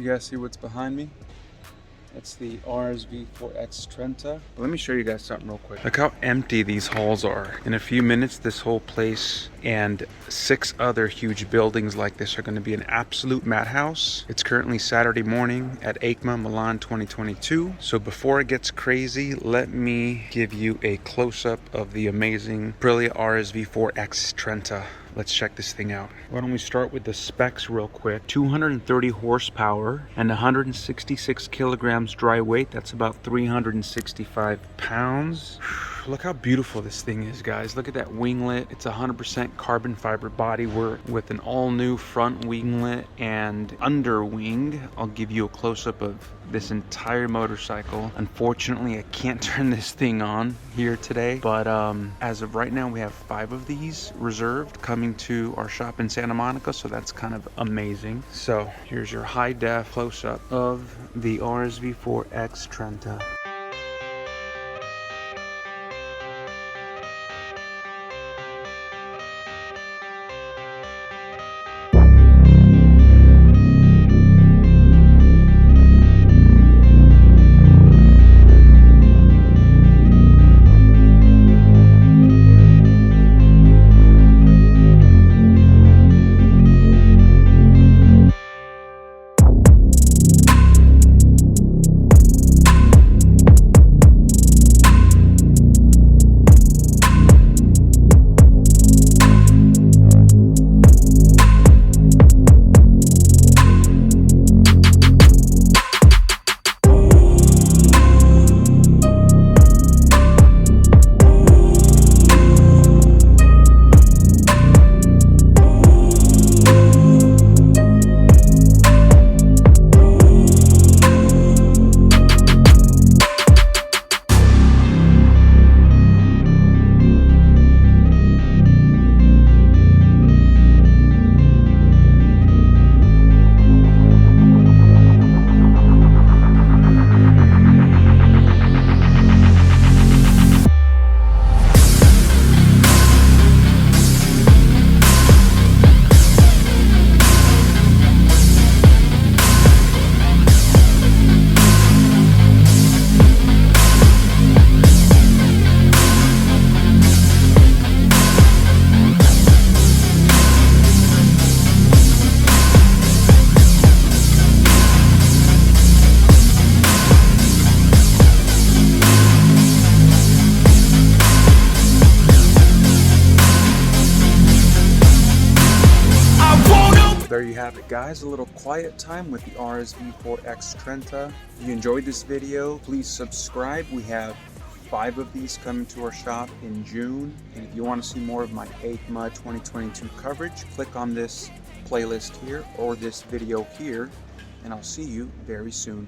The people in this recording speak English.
You guys see what's behind me? It's the RSV4 X Trenta. Let me show you guys something real quick. Look how empty these halls are. In a few minutes, this whole place and 6 other huge buildings like this are going to be an absolute madhouse. It's currently Saturday morning at EICMA Milan 2022. So before it gets crazy, let me give you a close-up of the amazing Aprilia RSV4 X Trenta. Let's check this thing out. Why don't we start with the specs real quick. 230 horsepower and 166 kilograms dry weight. That's about 365 pounds. Look how beautiful this thing is, guys. Look at that winglet. It's 100% carbon fiber bodywork with an all-new front winglet and under wing. I'll give you a close-up of this entire motorcycle. Unfortunately, I can't turn this thing on here today, but as of right now, we have 5 of these reserved coming to our shop in Santa Monica, so that's kind of amazing. So here's your high-def close-up of the RSV4 X Trenta. There you have it, guys, a little quiet time with the RSV4 X Trenta. If you enjoyed this video, please subscribe. We have 5 of these coming to our shop in June. And if you want to see more of my EICMA 2022 coverage, click on this playlist here or this video here, and I'll see you very soon.